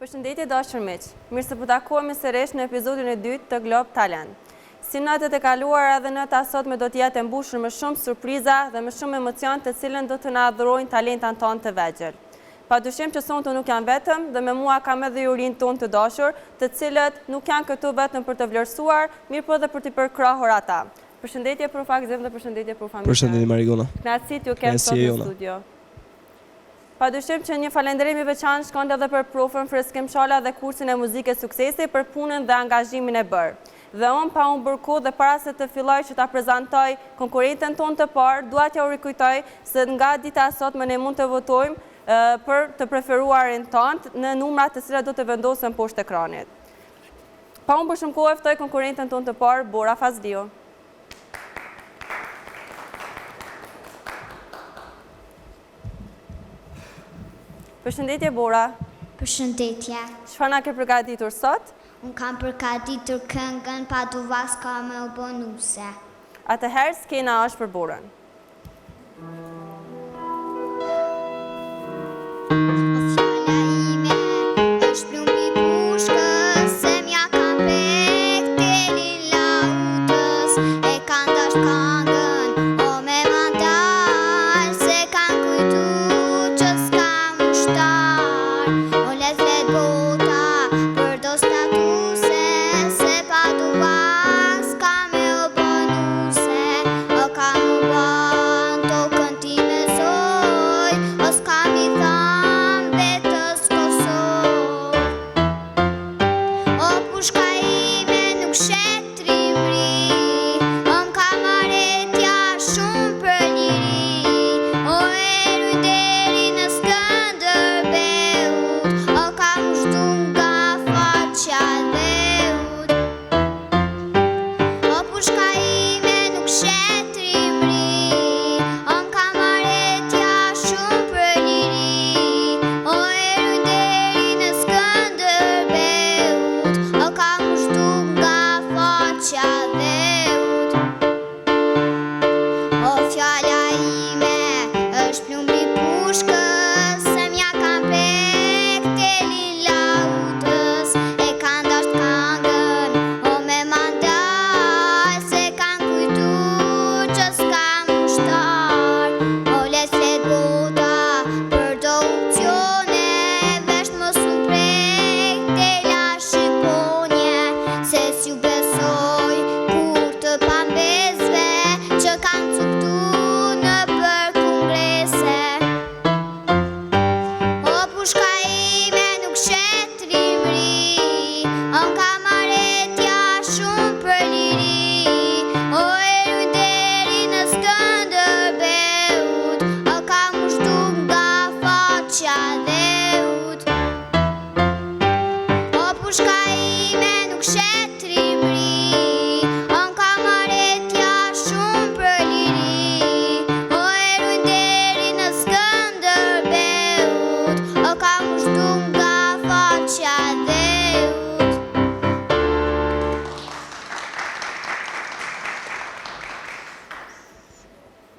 Përshëndetje dashur miq. Mirë se po takohemi sërish në episodin e dytë të Glob Talent. Si natët e kaluara edhe nata sotme do të jetë e mbushur me shumë surpriza dhe me shumë emocion të cilën do të na adhurojnë talentat tonë të vegjël. Padyshim që sonte nuk janë vetëm dhe me mua kam edhe jurin tonë të dashur, të cilët nuk janë këtu vetëm për të vlerësuar, mirë po edhe për të përkrahur ata. Përshëndetje për Fakzem dhe përshëndetje për familjen. Përshëndetje Marigona. Kënaqësi t'ju kem sot në studio. Padyshim që një falënderim i veçantë shkon edhe për profën Freskim Shala dhe kursin e muzikës Suksesi për punën dhe angazhimin e bërë. Dhe unë pa unë bërë kohë dhe para se të filloj që ta prezantoj konkurrentën tonë të parë, dua t'ja u rikujtoj se nga dita sot më ne mund të votojmë për të preferuarin tonë në numrat të cilat do të vendosen poshtë ekranit. Pa unë për shumë kohë ftoj konkurrentën tonë të parë, Bora Fazlio. Përshëndetje Bora. Përshëndetje. Çfarë na ke përgatitur sot? Unë kam përgatitur këngën Pa du vas ka me u bonuse. Atëherë skena është për Borën.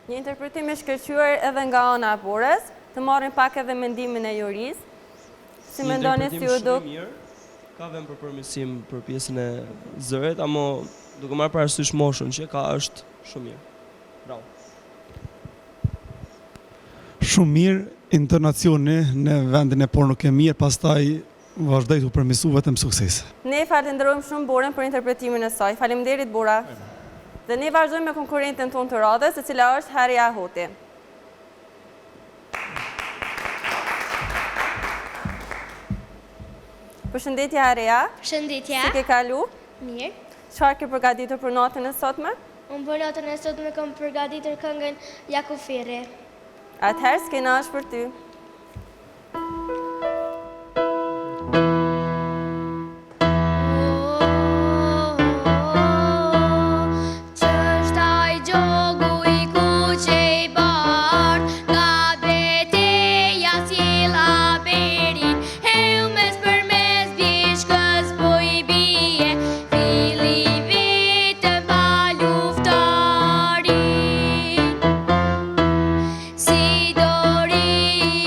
Një interpretim i shkëlqyer edhe nga ana e Borës, të marrin pak edhe mendimin e juris. Si mendoni si u duk? Ka vend për përmirësim për pjesën e zërit, ama duke marrë parasysh moshën që ka është shumë mirë. Bravo. Shumë mirë, intonacioni në vendin e parë nuk e mirë, pastaj vazhdoi të përmirësu vetëm sukses. Ne falenderojmë shumë Borën për interpretimin e saj. Faleminderit Bora. Dhe ne vazhdojmë me konkurrentën tonë të radhës, e cila është Haria Hoti. Përshëndetje Haria. Përshëndetje. Si ke kalu? Mirë. Çfarë ke përgatitur për natën e sotme? Unë për natën e sotme kam përgatitur këngën Jakufiri. Atëherë skena është për ty. Si dori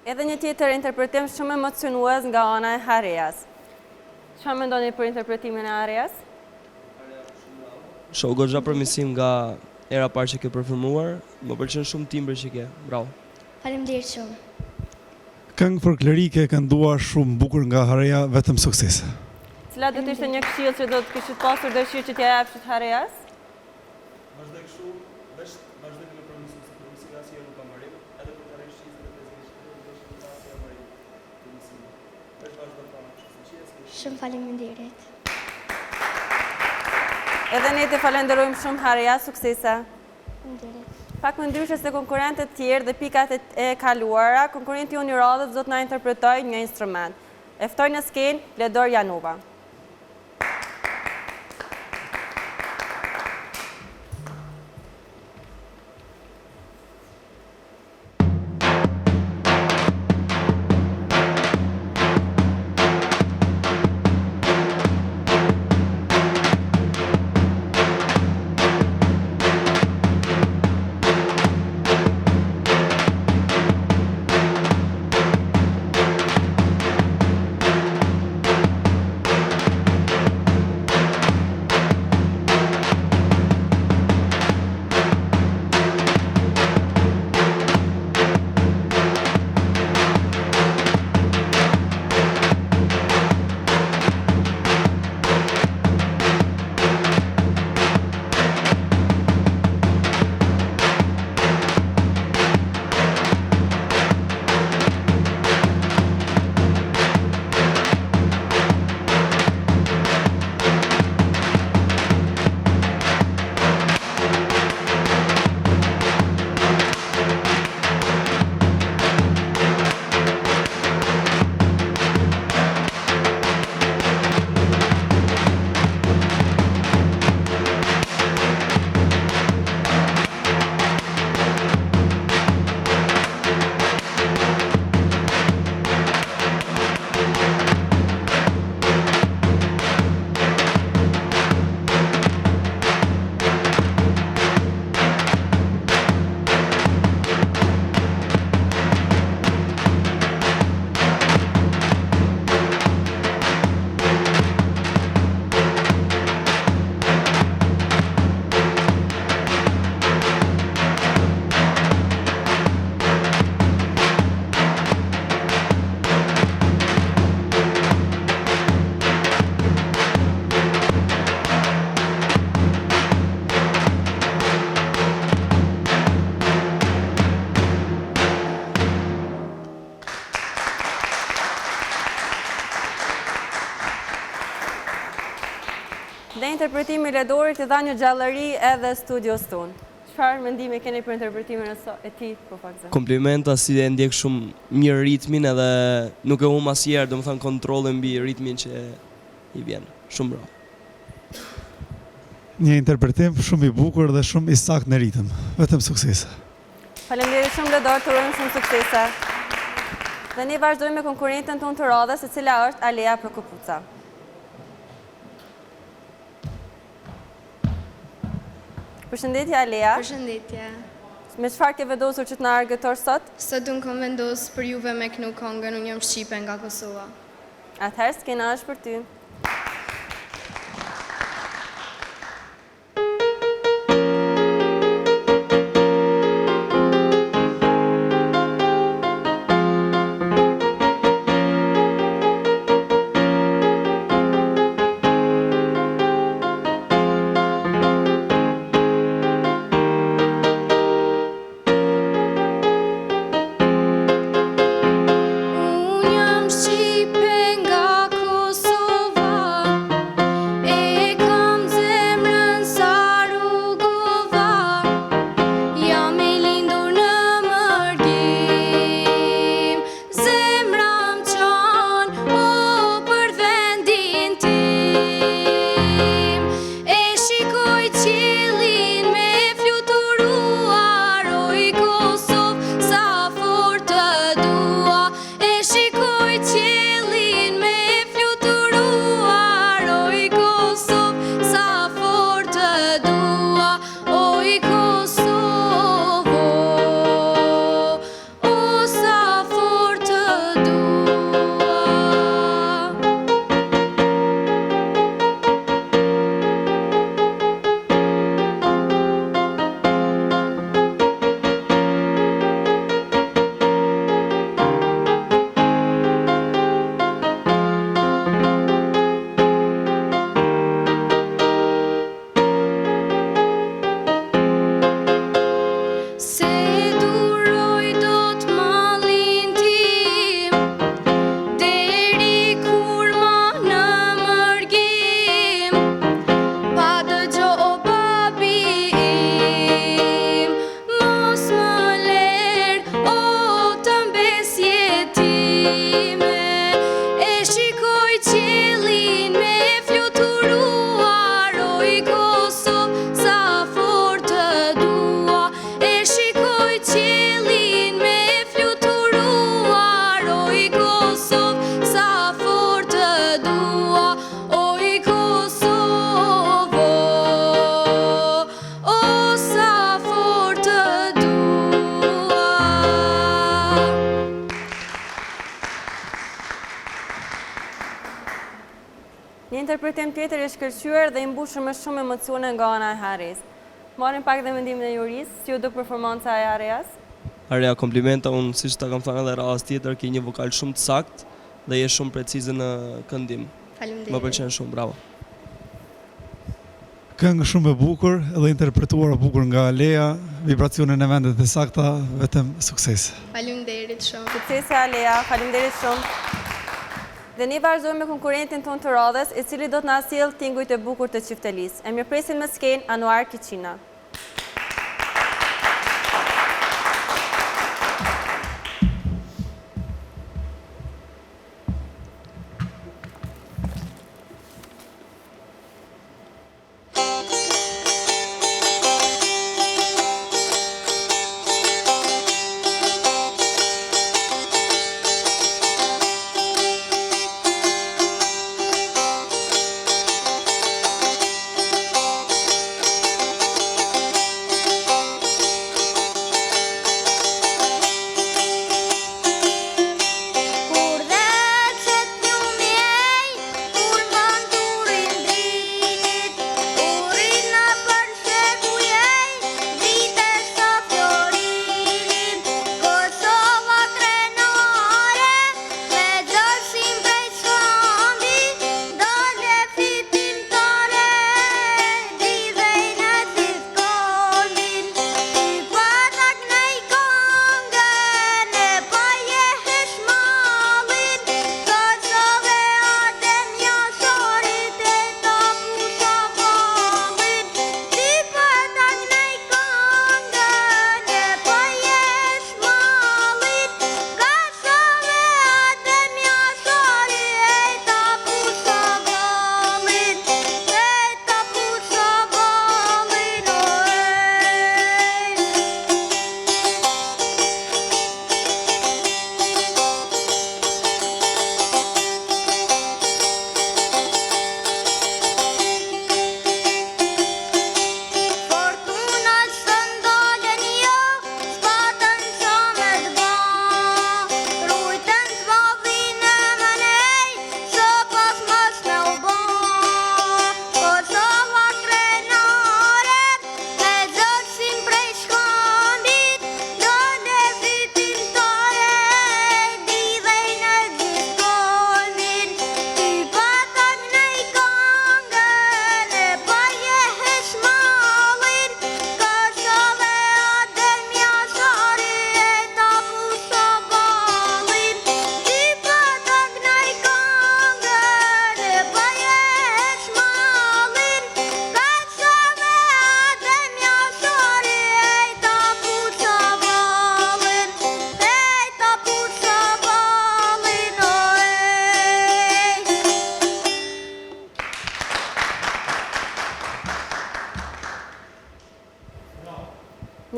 Edhe një tjetër interpretim shumë emocionues nga ana e Hareas. Çfarë mendoni për interpretimin e Hareas? Shoh goxha përmirësim nga era parë që ke performuar. Më pëlqen shumë timbri që ke. Bravo. Faleminderit shumë. Këngë folklorike kënduar shumë bukur nga Hareja, vetëm sukses. Cila do të ishte një këshill që do të kishit pasur dëshirë që t'ja japshit Hareas? Vazhdoj kështu, vazhdoj me përmirësim se përmirësia asnjëherë nuk ka marrim, edhe për të rënë shizën e 5 vjeçare, do të marrim përmirësim. Vazhdo të famë, Shumë faleminderit. Edhe ne të falenderojmë shumë Hareas, suksese. Faleminderit. Pak më ndryshe se konkurrentët tjerë dhe pikat e kaluara, konkurrenti unë i radhës do të na interpretojë një instrument. E ftoj në skenë Ledor Janova. Dhe interpretimi i Ledorit i dha një gjallëri edhe studios tonë. Çfarë mendimi keni për interpretimin e tij përfaqësisht? Komplimenta, si e ndjek shumë mirë ritmin edhe nuk e humb asnjëherë, domethënë kontrollin mbi ritmin që i vjen. Shumë bravo. Një interpretim shumë i bukur dhe shumë i saktë në ritëm. Vetëm sukses. Faleminderit shumë Ledor, të urojmë shumë suksese. Dhe ne vazhdojmë me konkurrentën tonë të radhës, e cila është Alea Prokopuca. Përshëndetje Alea. Përshëndetje. Me çfarë ke vendosur që të na argëtosh sot? Sot unë kam vendos për juve me kënu këngën, unë jam shqipe nga Kosova. Atëherë skena është për ty. Unë jam shqipe nga Kosova. Një interpretim tjetër i shkëlqyer dhe i mbushur me shumë emocione nga ana e Haris. Marrim pak dhe mendimin e juris, si u duk performanca e Areas? Area, komplimenta, unë siç ta kam thënë edhe rast tjetër, ke një vokal shumë të saktë dhe je shumë precize në këndim. Më Faleminderit. pëlqen shumë, bravo. Këngë shumë e bukur dhe interpretuar bukur nga Alea, vibracione në vendet e sakta, vetëm sukses. Faleminderit shumë. Suksese Alea, faleminderit shumë. Dhe ne vazhdojmë me konkurentin tonë të radhës, i cili do të na sjellë tingujt e bukur të Çiftelisë. E mirëpresim me skenë Anuar Kiçina.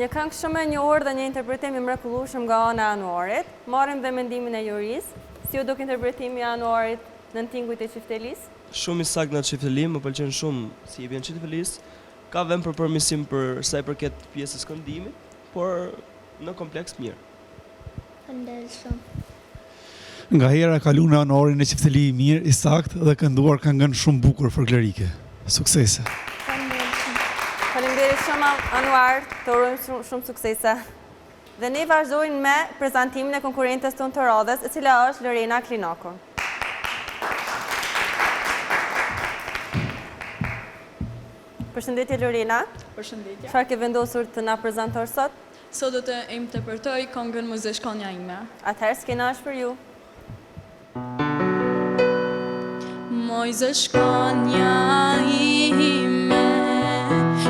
Një këngë shumë e njohur dhe një interpretim i mrekullueshëm nga ana e Anuarit. Marrim dhe mendimin e juris. Si u duk interpretimi i Anuarit në tingujt e Çiftelisë? Shumë i saktë në Çifteli, më pëlqen shumë si i vjen Çiftelisë. Ka vend për përmirësim për sa i përket pjesës këndimit, por në kompleks mirë. Faleminderit shumë. Nga hera ka lunë Anuarin në Çifteli i mirë, i saktë dhe kënduar këngën shumë bukur folklorike. Suksese. Faleminderit shumë Anuar, të urojmë shumë suksese. Dhe ne vazhdojmë me prezantimin e konkurrentes tonë të radhës, e cila është Lorena Klinako. Përshëndetje Lorena. Përshëndetje. Çfarë ke vendosur të na prezantosh sot? Sot do të interpretoj këngën Muzeshkonja ime. Atëherë skena është për ju. Muzeshkonja ime,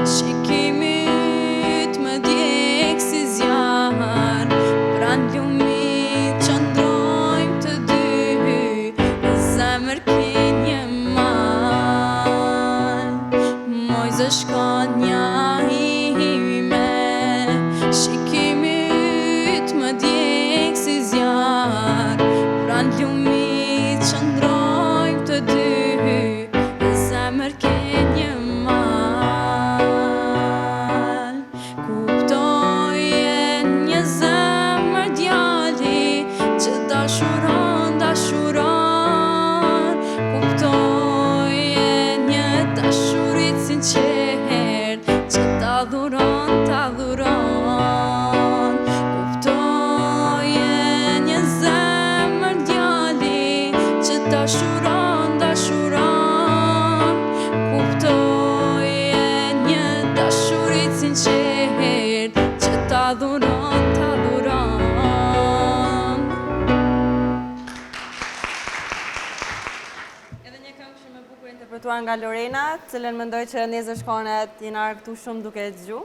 shikimit më djek si zjarë, pran lumit që ndrojmë të dy, në zemër kinje malë. Muzeshkonja ime, shikimit më djek si zjarë, pran lumit që ndrojmë të dy, në zemër kinje malë. Kuptoje një zemër djali që dashuron, dashuron. Kuptoje përgatitur nga Lorena, cilën mendoj që nesër shkonet jena këtu shumë duke e dëgju.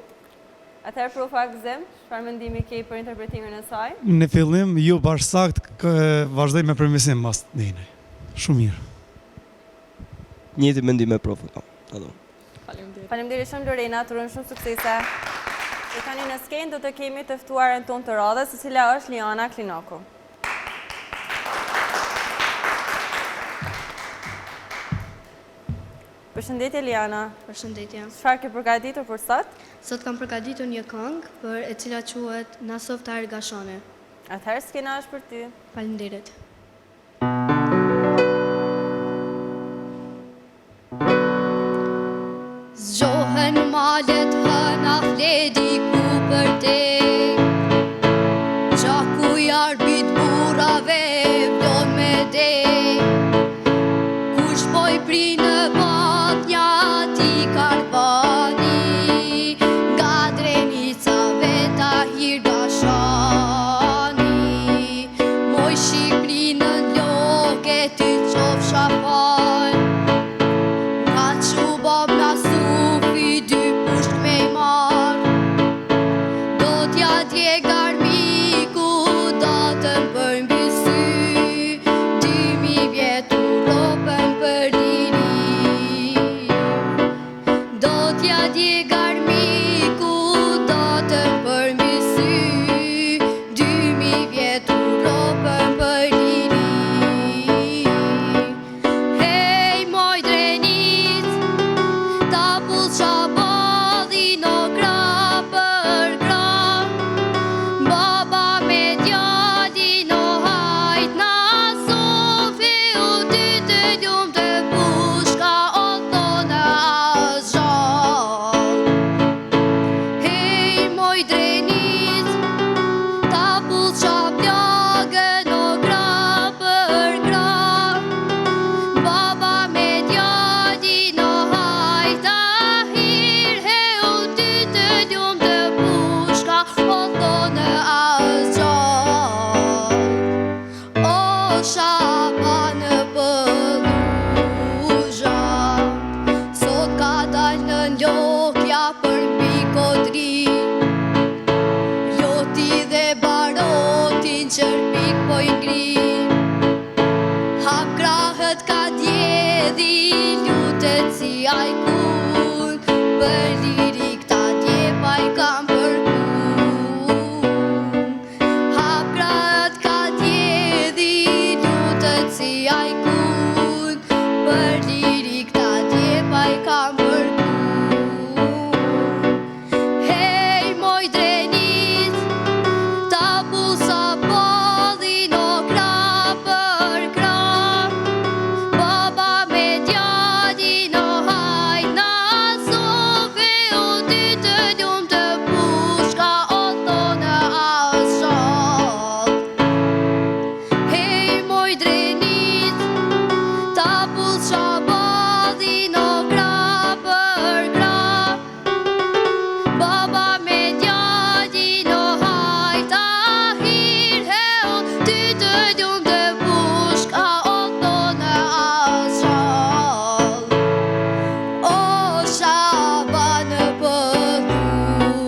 Atëherë profa Gëzim, çfarë mendimi ke për interpretimin e saj? Në fillim, jo bashkësakt, vazhdoj me përmirësim mas nejnej. Shumë mirë. Njëti mendim me profën kam. Faleminderit shumë Lorena, të urojmë shumë suksese. E tani në skenë do të kemi të ftuarën tonë të radhës, e cila është Liana Klinoku. Përshëndetje Liana. Përshëndetje. Çfarë ke përgatitur për sot? Sot kam përgatitur një këngë për e cila quhet Nasofta Ergashone. Atëherë skena është për ty. Faleminderit. Zgjohen malet hëna fledi ku për te, gjaku jarbit burave vlon me de, kush po i prinë pat një ti karbani, nga drenicave ta hirgashani, moj Shqipërinë loke ti qof shafal, nga qubab nga sufi dy pusht me i mar, do t'ja djeg armiku datën për mbi sy, 2000 vjetu ropën për liri, do t'ja djeg armiku datën për mbi sy, 2000 vjetu ropën për liri. Hej moj drenit, ta pull qabadhin o gra për gra, baba me djalin o hajt na sofi, u dy të ljum të pushka o thone as gjall. Hej moj drenit, ta pull qablagën o gra për gra, baba me djalin o hajta hir, he u dy të ljum të pushka o thone as gjall. O shaba në pëlluja, sot ka dal në lokja për mbi kodri, loti dhe barotin qërpik po i ngri, hap krahët ka djedhi, lutet si ajkun, për lirik ta dje pa i kam përkun. Hap krahët ka djedhi, lutet si ajkun, për lirik ta dje pa i kam përkun. Hej moj drenit, ta pull sabadhin o gra për gra, baba me djalin o hajt na sofi, u dy të ljum të pushka o thone as gjall. Hej moj drenit, ta pull qabadhin o gra për gra, baba me djalin o hajta hir, he u dy të ljum të pushka o thone as gjall. O shaba në pëlluja.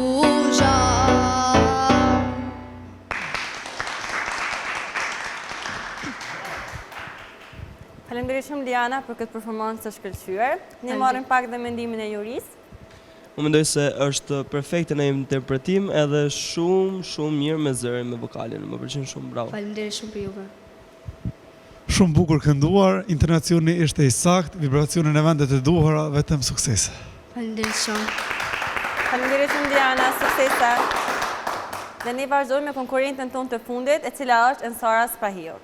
Faleminderit shumë Liana për këtë performancë të shkëlqyer. Ne marrim pak dhe mendimin e jurisë. Unë mendoj se është perfekte në interpretim edhe shumë mirë me zërin, me vokalin. Më pëlqen shumë, bravo. Faleminderit shumë për juve. Shumë bukur kënduar, intonacioni ishte i saktë, vibracionin e vendet e duhura, vetëm suksese. Faleminderit shumë. Faleminderit shumë Liana, suksese. Dhe ne vazhdojmë me konkurrentën tonë të fundit, e cila është Ensara Spahiu.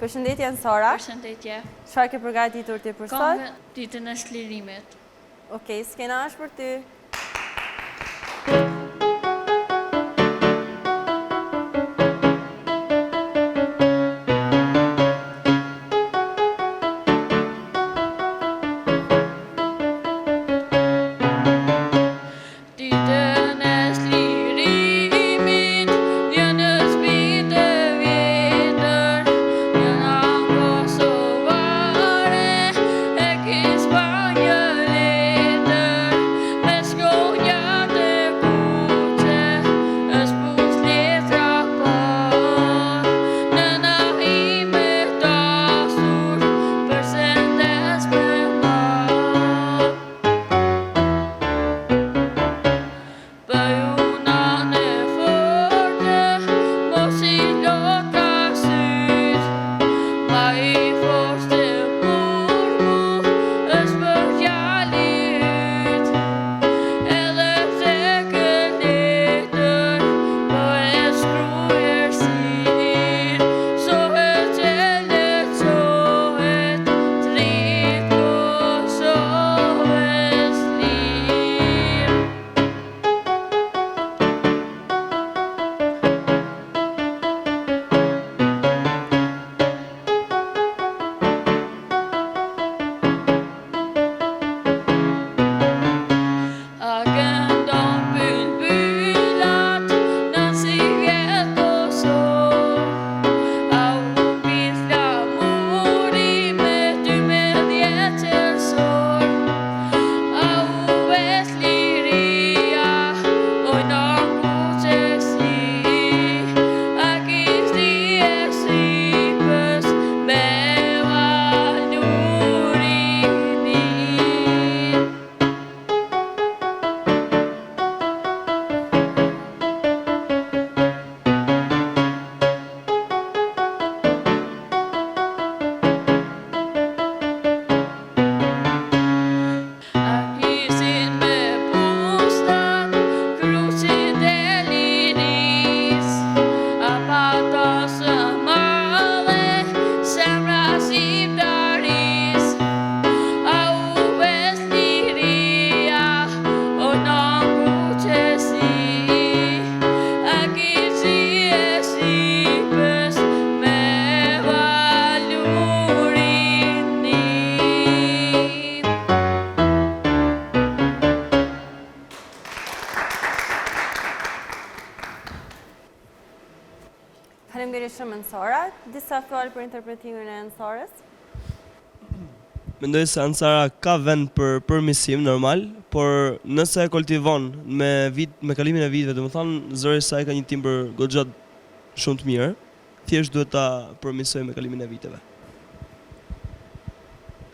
Përshëndetje Ensara. Përshëndetje. Çfarë ke përgatitur ti për sot? Këngën ditën e shlirimit. Okej, skena është për ty. Ditën e shlirimit, vjen në shpite Faleminderit shumë Ansara. Disa fjalë për interpretimin e Ansarës. Mendoj se Ansara ka vend për përmirësim normal, por nëse e kultivon me kalimin e viteve, domethënë zëri i saj ka një timbër goxha shumë të mirë, thjesht duhet ta përmirësoj me kalimin e viteve.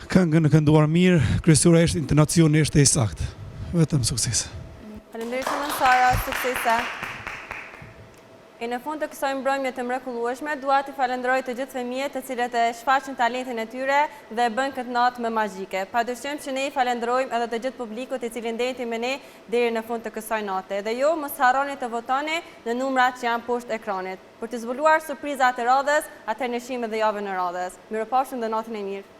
Këngën e kënduar mirë, kryesura është intonacioni është e saktë. Vetëm sukses. Faleminderit shumë Ansara, suksese. E në fund të kësaj mbrëmje të mrekullueshme, dua t'i falenderoj të gjithë fëmijët të cilët e shfaqin talentin e tyre dhe e bën këtë natë më magjike. Padyshim që ne i falenderojmë edhe të gjithë publikut i cili ndeti me ne deri në fund të kësaj nate. Dhe jo, mos harroni të votoni në numrat që janë poshtë ekranit. Për të zbuluar surprizat e radhës, atëherë ne shihemi edhe javën e radhës. Mirupafshim dhe natën e mirë.